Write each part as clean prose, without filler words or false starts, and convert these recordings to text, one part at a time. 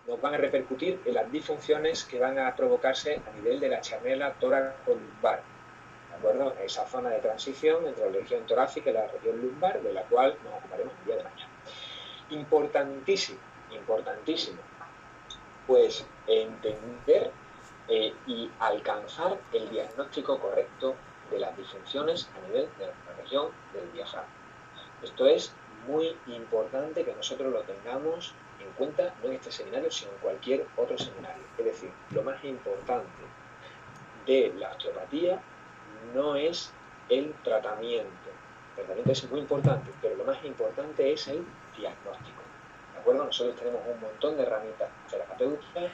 nos van a repercutir en las disfunciones que van a provocarse a nivel de la chanela tóraco-lumbar, ¿de acuerdo? Esa zona de transición entre la región torácica y la región lumbar, de la cual nos ocuparemos el día de mañana. Importantísimo, importantísimo, pues entender y alcanzar el diagnóstico correcto de las disfunciones a nivel de la región del diafragma. Esto es muy importante que nosotros lo tengamos en cuenta, no en este seminario, sino en cualquier otro seminario. Es decir, lo más importante de la osteopatía no es el tratamiento. El tratamiento es muy importante, pero lo más importante es el diagnóstico. ¿De acuerdo? Nosotros tenemos un montón de herramientas terapéuticas,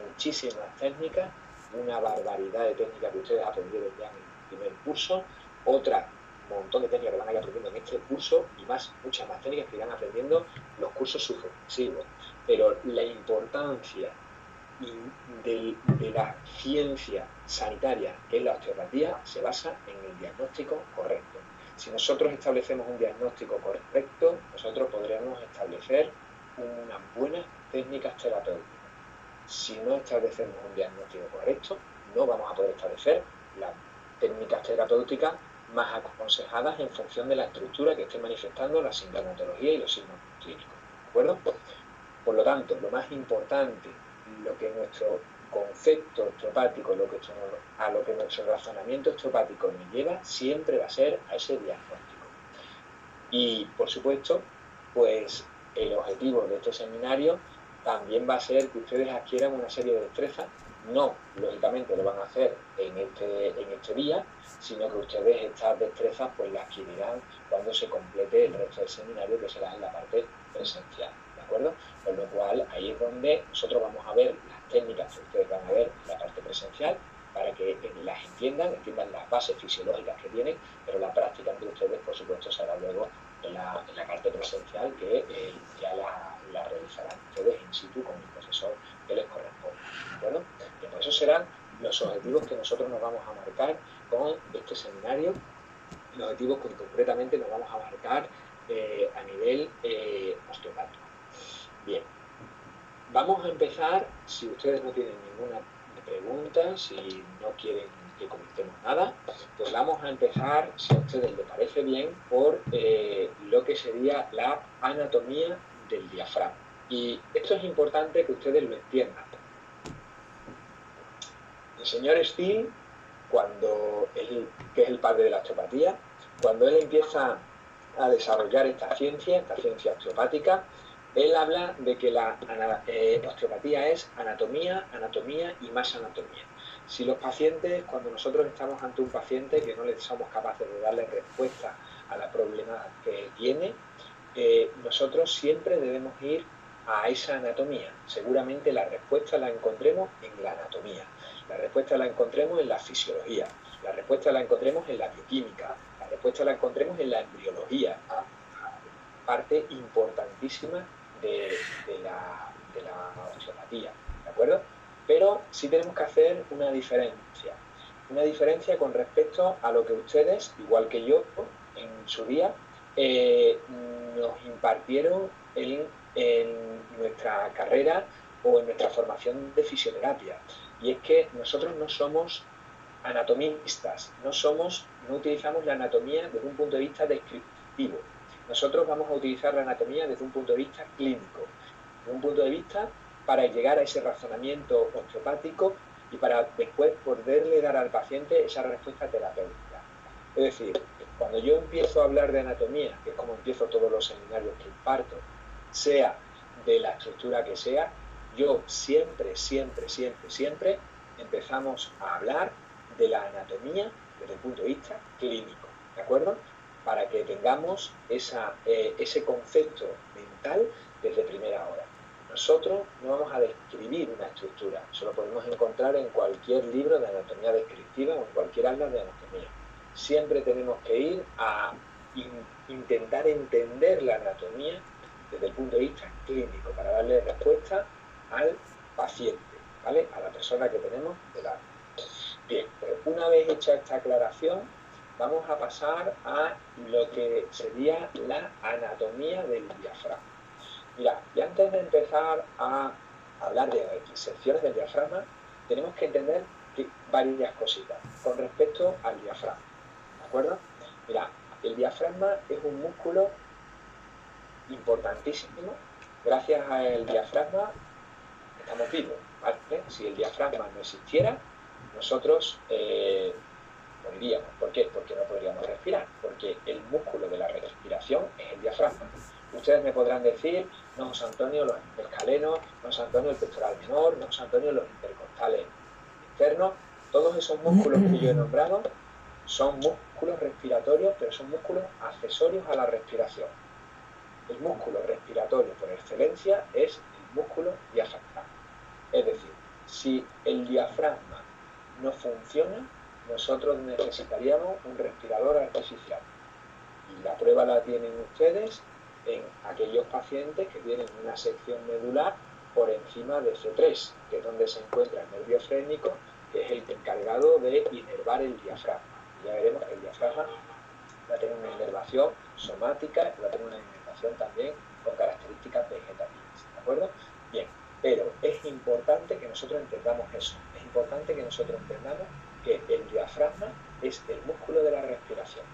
muchísimas técnicas, una barbaridad de técnicas que ustedes aprendieron ya en el primer curso, otra montón de técnicas que van a ir aprendiendo en este curso y muchas más técnicas que irán aprendiendo los cursos sucesivos. Pero la importancia de la ciencia sanitaria, que es la osteopatía, se basa en el diagnóstico correcto. Si nosotros establecemos un diagnóstico correcto, nosotros podremos establecer unas buenas técnicas terapéuticas. Si no establecemos un diagnóstico correcto, no vamos a poder establecer las técnicas terapéuticas más aconsejadas en función de la estructura que esté manifestando la sintomatología y los signos clínicos. ¿De acuerdo? Por lo tanto, lo más importante, lo que nuestro concepto osteopático, a lo que nuestro razonamiento osteopático nos lleva, siempre va a ser a ese diagnóstico. Y, por supuesto, pues el objetivo de este seminario también va a ser que ustedes adquieran una serie de destrezas. No, lógicamente, lo van a hacer en este día, sino que ustedes estas destrezas pues las adquirirán cuando se complete el resto del seminario, que será en la parte presencial. ¿De acuerdo? Con lo cual, ahí es donde nosotros vamos a ver las técnicas que ustedes van a ver en la parte presencial, para que las entiendan las bases fisiológicas que tienen, pero la práctica entre ustedes, por supuesto, será luego en la parte presencial, que ya la realizarán ustedes in situ con el profesor que les corresponde. ¿De acuerdo? Y por eso serán los objetivos que nosotros nos vamos a marcar con este seminario, los objetivos que concretamente nos vamos a marcar a nivel osteopático. Bien, vamos a empezar, si ustedes no tienen ninguna pregunta, si no quieren que comentemos nada, pues vamos a empezar, si a ustedes les parece bien, por lo que sería la anatomía del diafragma. Y esto es importante que ustedes lo entiendan. El señor Steele, que es el padre de la osteopatía, cuando él empieza a desarrollar esta ciencia osteopática, él habla de que la osteopatía es anatomía, anatomía y más anatomía. Si los pacientes, cuando nosotros estamos ante un paciente que no le somos capaces de darle respuesta a la problema que tiene, nosotros siempre debemos ir a esa anatomía. Seguramente la respuesta la encontremos en la anatomía, la respuesta la encontremos en la fisiología, la respuesta la encontremos en la bioquímica, la respuesta la encontremos en la embriología, parte importantísima de la osteopatía, ¿de acuerdo? Pero sí tenemos que hacer una diferencia con respecto a lo que ustedes, igual que yo, en su día, nos impartieron en nuestra carrera o en nuestra formación de fisioterapia. Y es que nosotros no somos anatomistas, no utilizamos la anatomía desde un punto de vista descriptivo. Nosotros vamos a utilizar la anatomía desde un punto de vista clínico, desde un punto de vista para llegar a ese razonamiento osteopático y para después poderle dar al paciente esa respuesta terapéutica. Es decir, cuando yo empiezo a hablar de anatomía, que es como empiezo todos los seminarios que imparto, sea de la estructura que sea, yo siempre empezamos a hablar de la anatomía desde el punto de vista clínico, ¿de acuerdo? Para que tengamos ese concepto mental desde primera hora. Nosotros no vamos a describir una estructura, eso lo podemos encontrar en cualquier libro de anatomía descriptiva o en cualquier aula de anatomía. Siempre tenemos que ir a intentar entender la anatomía desde el punto de vista clínico para darle respuesta al paciente, ¿vale? A la persona que tenemos delante. Bien, pues una vez hecha esta aclaración, vamos a pasar a lo que sería la anatomía del diafragma. Mira, y antes de empezar a hablar de secciones del diafragma, tenemos que entender varias cositas con respecto al diafragma, ¿de acuerdo? Mira, el diafragma es un músculo importantísimo. Gracias al diafragma estamos vivos, ¿vale? Si el diafragma no existiera, nosotros moriríamos. ¿Por qué? Porque no podríamos respirar, porque el músculo de la respiración es el diafragma. Ustedes me podrán decir, no, José Antonio, los escalenos, no, José Antonio, el pectoral menor, no, José Antonio, los intercostales internos. Todos esos músculos que yo he nombrado son músculos respiratorios, pero son músculos accesorios a la respiración. El músculo respiratorio por excelencia es el músculo diafragma. Es decir, si el diafragma no funciona, nosotros necesitaríamos un respirador artificial. Y la prueba la tienen ustedes en aquellos pacientes que tienen una sección medular por encima de C3, que es donde se encuentra el nervio frénico, que es el encargado de inervar el diafragma. Ya veremos que el diafragma va a tener una inervación somática y va a tener una inervación también con características vegetativas, ¿de acuerdo? Bien, pero es importante que nosotros entendamos eso. Es importante que nosotros entendamos que el diafragma es el músculo de la respiración.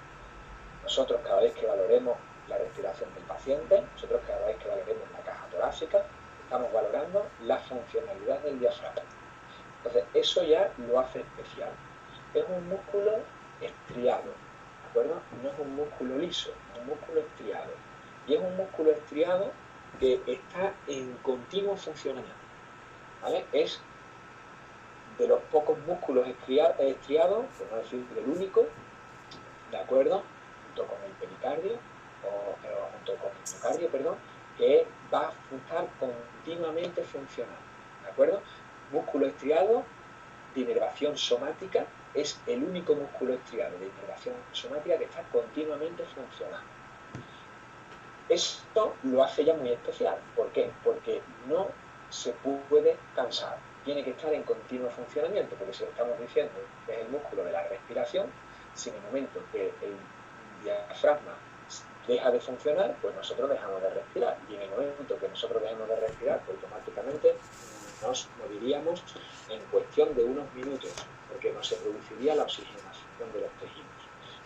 Nosotros cada vez que valoremos la respiración del paciente, nosotros cada vez que valoremos la caja torácica, estamos valorando la funcionalidad del diafragma. Entonces, eso ya lo hace especial. Es un músculo estriado, ¿de acuerdo? No es un músculo liso, es un músculo estriado. Y es un músculo estriado que está en continuo funcionamiento, ¿vale? Es de los pocos músculos estriados, por no decir el único, ¿de acuerdo? Junto con el pericardio, junto con el miocardio, perdón, que va a estar continuamente funcionando, ¿de acuerdo? Músculo estriado de inervación somática, es el único músculo estriado de inervación somática que está continuamente funcionando. Esto lo hace ya muy especial. ¿Por qué? Porque no se puede cansar. Tiene que estar en continuo funcionamiento, porque si estamos diciendo que es el músculo de la respiración, si en el momento que el diafragma deja de funcionar, pues nosotros dejamos de respirar. Y en el momento que nosotros dejemos de respirar, pues automáticamente nos moriríamos en cuestión de unos minutos, porque no se produciría la oxigenación de los tejidos.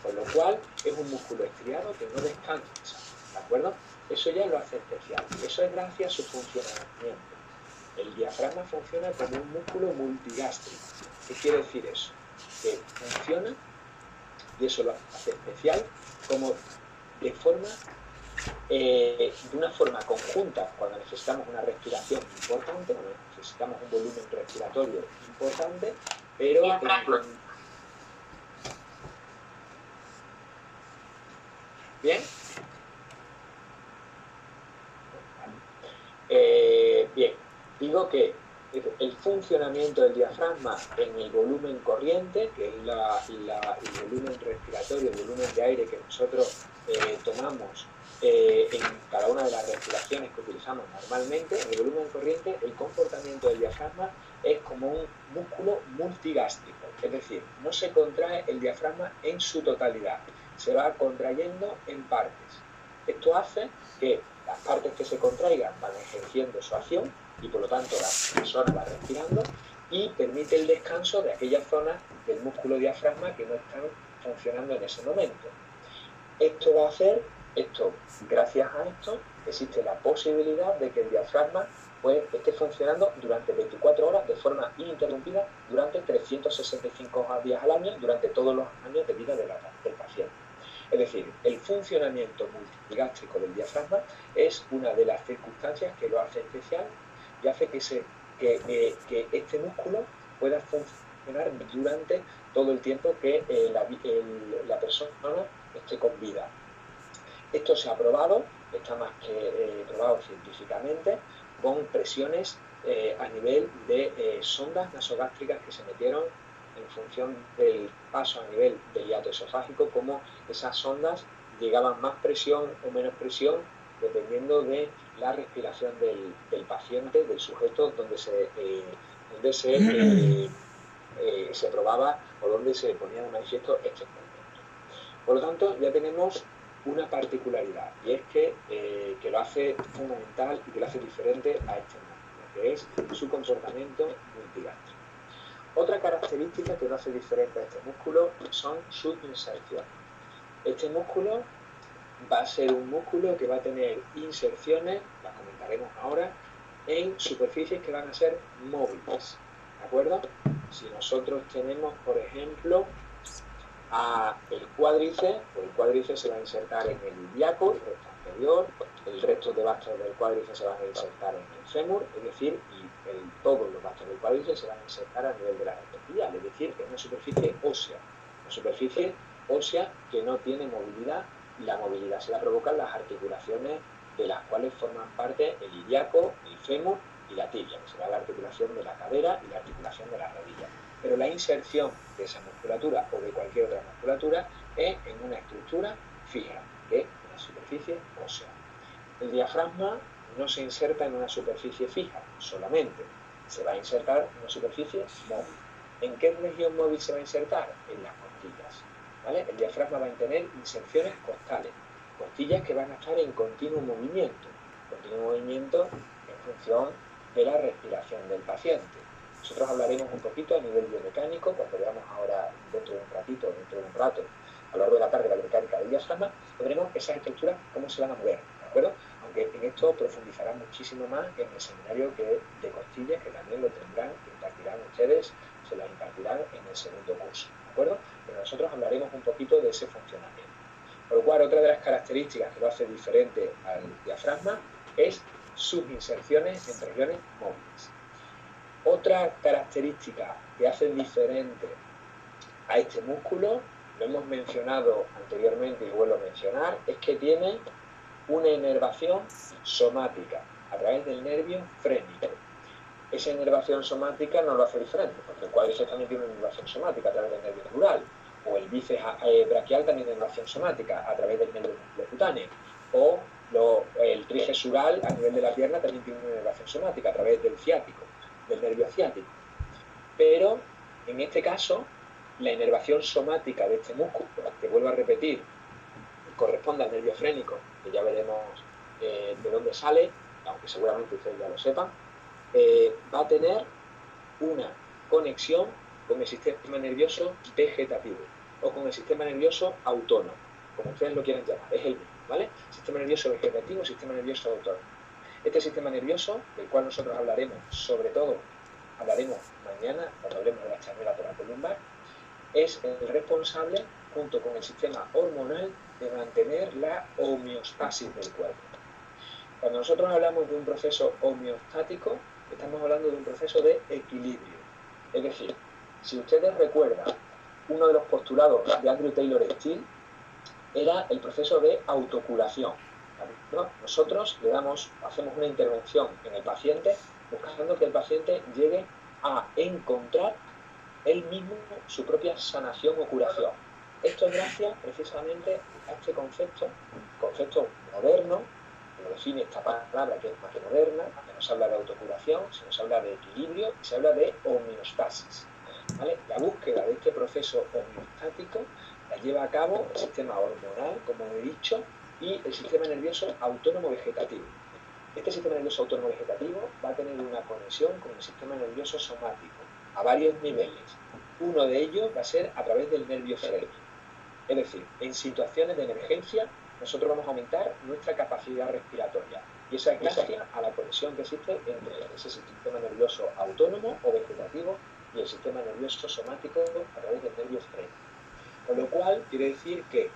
Con lo cual, es un músculo estriado que no descansa, ¿de acuerdo? Eso ya lo hace especial. Eso es gracias a su funcionamiento. El diafragma funciona como un músculo multigástrico. ¿Qué quiere decir eso? Que funciona, y eso lo hace especial, como de una forma conjunta cuando necesitamos una respiración importante, cuando necesitamos un volumen respiratorio importante, pero ¿bien? Bien, digo que el funcionamiento del diafragma en el volumen corriente, que es el volumen respiratorio, el volumen de aire que nosotros tomamos en cada una de las respiraciones que utilizamos normalmente, en el volumen corriente, el comportamiento del diafragma es como un músculo multigástrico, es decir, no se contrae el diafragma en su totalidad, se va contrayendo en partes. Esto hace que las partes que se contraigan van ejerciendo su acción y por lo tanto la persona va respirando y permite el descanso de aquellas zonas del músculo diafragma que no están funcionando en ese momento. Esto va a hacer, gracias a esto, existe la posibilidad de que el diafragma pues, esté funcionando durante 24 horas de forma ininterrumpida durante 365 días al año, durante todos los años de vida del paciente. Es decir, el funcionamiento multigástrico del diafragma es una de las circunstancias que lo hace especial y hace que este músculo pueda funcionar durante todo el tiempo que la persona esté con vida. Esto se ha probado, está más que probado científicamente, con presiones a nivel de sondas nasogástricas que se metieron en función del paso a nivel del hiato esofágico, como esas sondas llegaban más presión o menos presión dependiendo de la respiración del paciente, del sujeto, donde se probaba o donde se ponía de manifiesto este movimiento. Por lo tanto, ya tenemos una particularidad, y es que lo hace fundamental y que lo hace diferente a este músculo. que es su comportamiento multigástrico. Otra característica que lo hace diferente a este músculo son sus inserciones. Este músculo va a ser un músculo que va a tener inserciones, las comentaremos ahora, en superficies que van a ser móviles, ¿de acuerdo? Si nosotros tenemos, por ejemplo, el cuádriceps, pues el cuádriceps se va a insertar en el ilíaco, el recto anterior, el resto de bastos del cuádriceps se van a insertar en el fémur, es decir, todos los bastos del cuádriceps se van a insertar a nivel de la arterial, es decir, en una superficie ósea que no tiene movilidad, y la movilidad se la provocan las articulaciones de las cuales forman parte el ilíaco, el fémur y la tibia, que será la articulación de la cadera y la articulación de la rodilla. Pero la inserción de esa musculatura o de cualquier otra musculatura es en una estructura fija, que es una superficie ósea. El diafragma no se inserta en una superficie fija solamente, se va a insertar en una superficie móvil. ¿En qué región móvil se va a insertar? En las costillas, ¿vale? El diafragma va a tener inserciones costales, costillas que van a estar en continuo movimiento en función de la respiración del paciente. Nosotros hablaremos un poquito a nivel biomecánico, cuando veamos ahora dentro de un rato, a lo largo de la tarde, la biomecánica del diafragma, veremos esas estructuras, cómo se van a mover, ¿de acuerdo? Aunque en esto profundizará muchísimo más en el seminario de costillas, que también lo tendrán, que impartirán ustedes, se las impartirán en el segundo curso, ¿de acuerdo? Pero nosotros hablaremos un poquito de ese funcionamiento. Por lo cual, otra de las características que lo hace diferente al diafragma es sus inserciones en regiones móviles. Otra característica que hace diferente a este músculo, lo hemos mencionado anteriormente y vuelvo a mencionar, es que tiene una inervación somática a través del nervio frénico. Esa inervación somática no lo hace diferente, porque el cuádriceps también tiene una inervación somática a través del nervio neural, o el bíceps braquial también tiene inervación somática a través del nervio cutáneo, o el tríceps sural a nivel de la pierna también tiene una inervación somática a través del ciático, del nervio ciático. Pero en este caso, la inervación somática de este músculo, que vuelvo a repetir, corresponde al nervio frénico, que ya veremos de dónde sale, aunque seguramente ustedes ya lo sepan, va a tener una conexión con el sistema nervioso vegetativo o con el sistema nervioso autónomo, como ustedes lo quieran llamar, es el mismo, ¿vale? Sistema nervioso vegetativo, sistema nervioso autónomo. Este sistema nervioso, del cual nosotros hablaremos, sobre todo hablaremos mañana cuando hablemos de la charnela toracolumbar, es el responsable, junto con el sistema hormonal, de mantener la homeostasis del cuerpo. Cuando nosotros hablamos de un proceso homeostático, estamos hablando de un proceso de equilibrio. Es decir, si ustedes recuerdan, uno de los postulados de Andrew Taylor Still era el proceso de autocuración, ¿no? Nosotros hacemos una intervención en el paciente buscando que el paciente llegue a encontrar él mismo su propia sanación o curación. Esto es gracias precisamente a este concepto moderno, que lo define esta palabra que es más que moderna, que nos habla de autocuración, se nos habla de equilibrio y se habla de homeostasis, ¿vale? La búsqueda de este proceso homeostático la lleva a cabo el sistema hormonal, como he dicho, y el sistema nervioso autónomo vegetativo. Este sistema nervioso autónomo vegetativo va a tener una conexión con el sistema nervioso somático a varios niveles. Uno de ellos va a ser a través del nervio frénico. Es decir, en situaciones de emergencia, nosotros vamos a aumentar nuestra capacidad respiratoria. Y esa es gracias a la conexión que existe entre ese sistema nervioso autónomo o vegetativo y el sistema nervioso somático a través del nervio frénico. Con lo cual, quiere decir que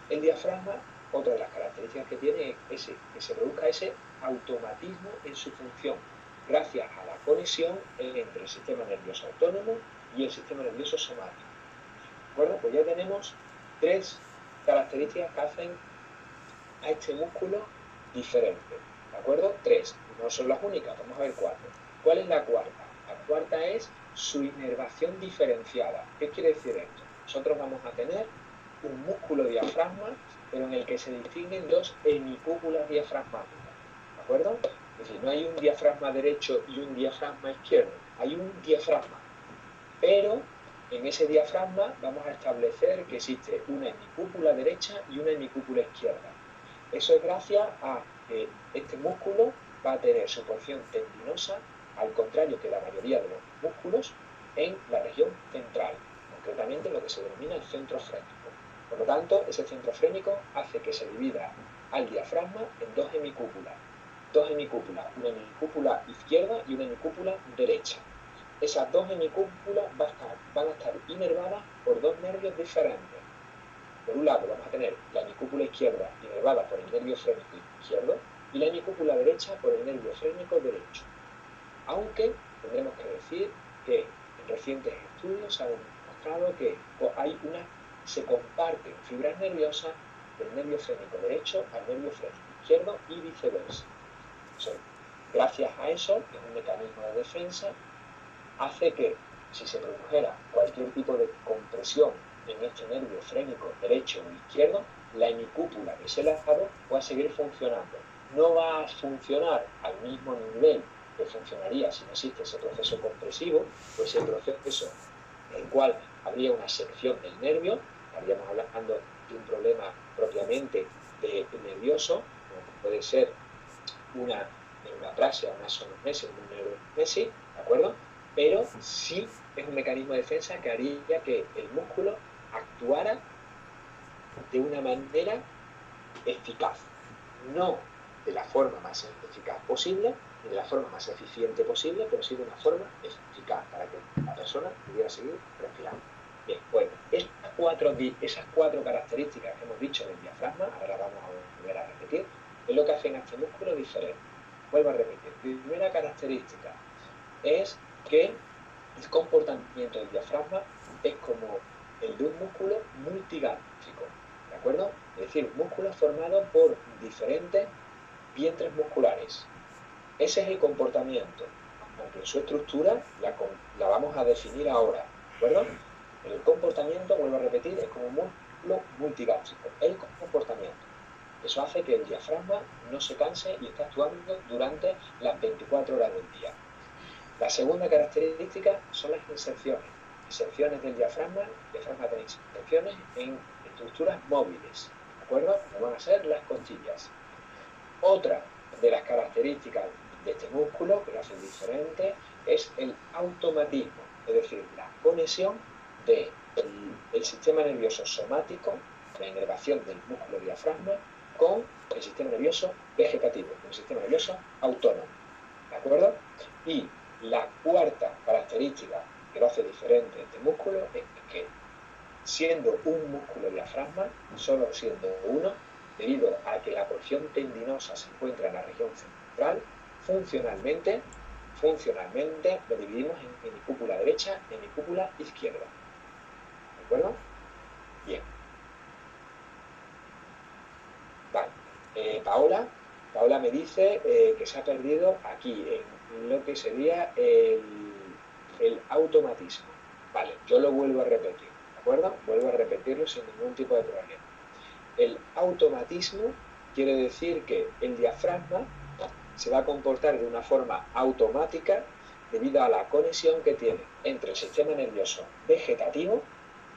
el diafragma, otra de las características que tiene es que se produzca ese automatismo en su función, gracias a la conexión entre el sistema nervioso autónomo y el sistema nervioso somático. ¿De acuerdo? Pues ya tenemos 3 características que hacen a este músculo diferente. ¿De acuerdo? 3. No son las únicas, vamos a ver 4. ¿Cuál es la cuarta? La cuarta es su inervación diferenciada. ¿Qué quiere decir esto? Nosotros vamos a tener un músculo diafragma, pero en el que se distinguen 2 hemicúpulas diafragmáticas. ¿De acuerdo? Es decir, no hay un diafragma derecho y un diafragma izquierdo. Hay un diafragma. Pero en ese diafragma vamos a establecer que existe una hemicúpula derecha y una hemicúpula izquierda. Eso es gracias a que este músculo va a tener su porción tendinosa, al contrario que la mayoría de los músculos, en la región central, concretamente lo que se denomina el centro frénico. Por lo tanto, ese centro frénico hace que se divida al diafragma en dos hemicúpulas. Una hemicúpula izquierda y una hemicúpula derecha. Esas dos hemicúpulas van a estar inervadas por dos nervios diferentes. Por un lado vamos a tener la hemicúpula izquierda inervada por el nervio frénico izquierdo y la hemicúpula derecha por el nervio frénico derecho. Aunque tendremos que decir que en recientes estudios se ha demostrado que se comparten fibras nerviosas del nervio frénico derecho al nervio frénico izquierdo y viceversa. Gracias a eso, que es un mecanismo de defensa, hace que si se produjera cualquier tipo de compresión en este nervio frénico derecho o izquierdo, la hemicúpula de ese lado pueda seguir funcionando. No va a funcionar al mismo nivel que funcionaría si no existe ese proceso compresivo, o ese proceso en el cual habría una sección del nervio. Estaríamos hablando de un problema propiamente nervioso, como puede ser una neuraplasia, una sonomesia, una neuromesia, ¿de acuerdo? Pero sí es un mecanismo de defensa que haría que el músculo actuara de una manera eficaz, no de la forma más eficaz posible, ni de la forma más eficiente posible, pero sí de una forma eficaz para que la persona pudiera seguir respirando. Bien, bueno, esas cuatro características que hemos dicho del diafragma, ahora vamos a volver a repetir, es lo que hacen a este músculo diferente. Vuelvo a repetir. Primera característica es que el comportamiento del diafragma es como el de un músculo multigástrico, ¿de acuerdo? Es decir, un músculo formado por diferentes vientres musculares. Ese es el comportamiento, aunque en su estructura la vamos a definir ahora, ¿de acuerdo? Pero el comportamiento, vuelvo a repetir, es como un músculo multigástrico. El comportamiento. Eso hace que el diafragma no se canse y esté actuando durante las 24 horas del día. La segunda característica son las inserciones del diafragma. El diafragma tiene inserciones en estructuras móviles, ¿de acuerdo? Como van a ser las costillas. Otra de las características de este músculo que lo hace diferente es el automatismo, es decir, la conexión del sistema nervioso somático, la inervación del músculo diafragma, con el sistema nervioso vegetativo, con el sistema nervioso autónomo, ¿de acuerdo? Y la cuarta característica que lo hace diferente este músculo es que, siendo un músculo diafragma, solo siendo uno, debido a que la porción tendinosa se encuentra en la región central, funcionalmente lo dividimos en hemicúpula derecha y hemicúpula izquierda. ¿De acuerdo? Bien. Vale. Paola me dice que se ha perdido aquí, en lo que sería el automatismo. Vale, yo lo vuelvo a repetir, ¿de acuerdo? Vuelvo a repetirlo sin ningún tipo de problema. El automatismo quiere decir que el diafragma se va a comportar de una forma automática debido a la conexión que tiene entre el sistema nervioso vegetativo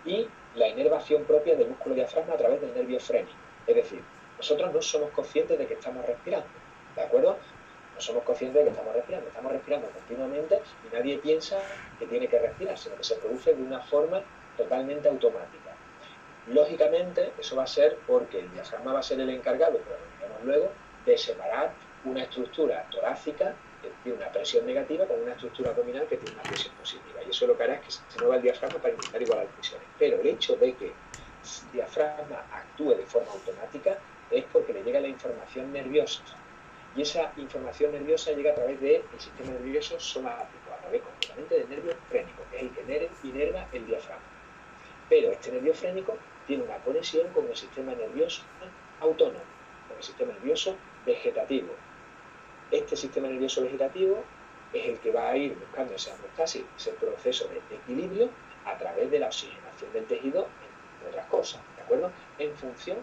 y la inervación propia del músculo diafragma a través del nervio frénico. Es decir, nosotros no somos conscientes de que estamos respirando, ¿de acuerdo? No somos conscientes de que estamos respirando continuamente y nadie piensa que tiene que respirar, sino que se produce de una forma totalmente automática. Lógicamente, eso va a ser porque el diafragma va a ser el encargado, pero lo veremos luego, de separar una estructura torácica que tiene una presión negativa con una estructura abdominal que tiene una presión positiva. Y eso lo que hará es que se mueva el diafragma para intentar igualar presiones. Pero el hecho de que el diafragma actúe de forma automática es porque le llega la información nerviosa. Y esa información nerviosa llega a través del sistema nervioso somático, a través concretamente del nervio frénico, que es el que inerva el diafragma. Pero este nervio frénico tiene una conexión con el sistema nervioso autónomo, con el sistema nervioso vegetativo. Este sistema nervioso vegetativo es el que va a ir buscando esa homeostasis, ese proceso de equilibrio a través de la oxigenación del tejido, entre otras cosas, ¿de acuerdo? En función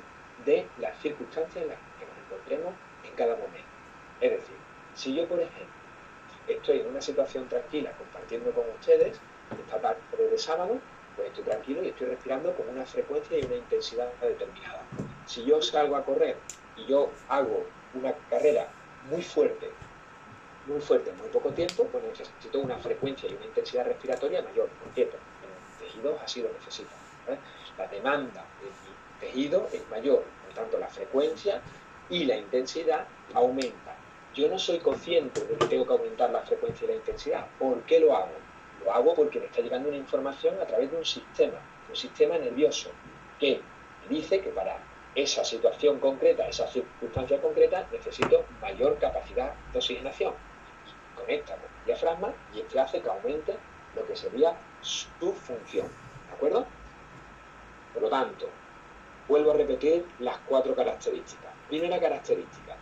de las circunstancias en las que nos encontremos en cada momento. Es decir, si yo, por ejemplo, estoy en una situación tranquila compartiendo con ustedes, esta tarde de sábado, pues estoy tranquilo y estoy respirando con una frecuencia y una intensidad determinada. Si yo salgo a correr y yo hago una carrera muy fuerte muy fuerte en muy poco tiempo, pues necesito una frecuencia y una intensidad respiratoria mayor. Por cierto, en tejidos así lo necesitan. La demanda de mi tejido es mayor, por lo tanto la frecuencia y la intensidad aumenta. Yo no soy consciente de que tengo que aumentar la frecuencia y la intensidad. ¿Por qué lo hago? Lo hago porque me está llegando una información a través de un sistema nervioso, que me dice que para esa situación concreta, esa circunstancia concreta, necesito mayor capacidad de oxigenación. Conecta con el diafragma y este hace que aumente lo que sería su función. ¿De acuerdo? Por lo tanto, vuelvo a repetir las 4 características. Primera característica.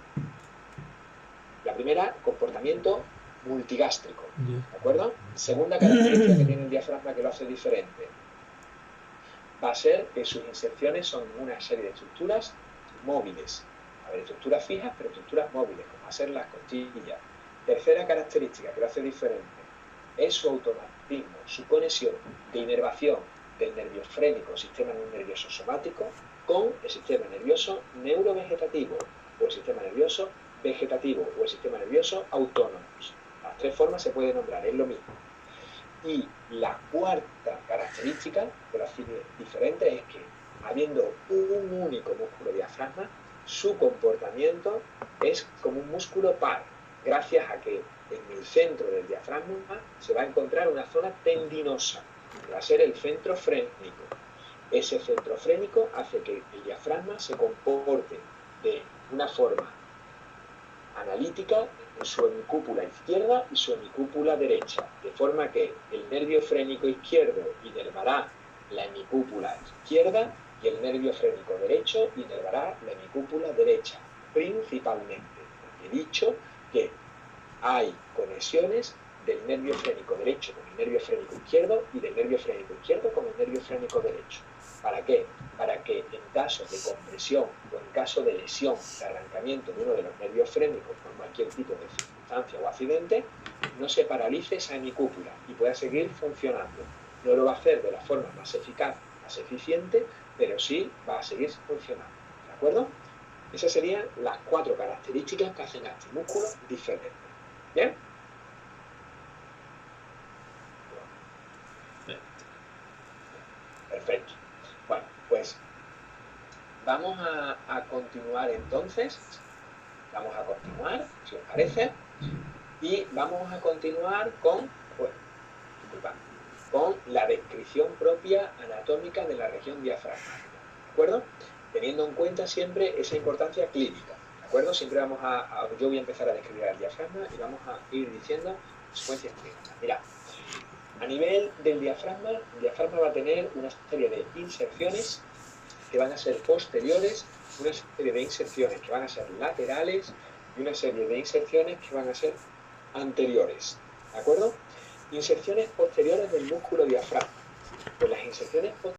La primera, comportamiento multigástrico. ¿De acuerdo? Segunda característica que tiene el diafragma que lo hace diferente va a ser que sus inserciones son una serie de estructuras móviles. A ver, estructuras fijas, pero estructuras móviles, como va a ser las costillas. Tercera característica que lo hace diferente es su automatismo, su conexión de inervación del nervio frénico, sistema nervioso somático, con el sistema nervioso neurovegetativo, o el sistema nervioso vegetativo, o el sistema nervioso autónomo. Las 3 formas se pueden nombrar, es lo mismo. Y la cuarta característica que lo hace diferente es que, habiendo un único músculo diafragma, su comportamiento es como un músculo par, gracias a que en el centro del diafragma se va a encontrar una zona tendinosa, que va a ser el centro frénico. Ese centro frénico hace que el diafragma se comporte de una forma analítica en su hemicúpula izquierda y su hemicúpula derecha, de forma que el nervio frénico izquierdo inervará la hemicúpula izquierda y el nervio frénico derecho inervará la hemicúpula derecha, principalmente. He dicho que hay conexiones del nervio frénico derecho con el nervio frénico izquierdo y del nervio frénico izquierdo con el nervio frénico derecho. ¿Para qué? Para que en caso de compresión o en caso de lesión, de arrancamiento de uno de los nervios frénicos por cualquier tipo de circunstancia o accidente, no se paralice esa hemicúpula y pueda seguir funcionando. No lo va a hacer de la forma más eficaz, más eficiente, pero sí va a seguir funcionando. ¿De acuerdo? Esas serían las 4 características que hacen a este músculo diferente. ¿Bien? Perfecto. Bueno, pues vamos a continuar entonces. Vamos a continuar, si os parece. Y vamos a continuar con la descripción propia anatómica de la región diafragmática. ¿De acuerdo? Teniendo en cuenta siempre esa importancia clínica. ¿De acuerdo? Siempre yo voy a empezar a describir el diafragma y vamos a ir diciendo secuencias clínicas. Mirad. A nivel del diafragma, el diafragma va a tener una serie de inserciones que van a ser posteriores, una serie de inserciones que van a ser laterales y una serie de inserciones que van a ser anteriores. ¿De acuerdo? Inserciones posteriores del músculo diafragma. Pues las inserciones posteriores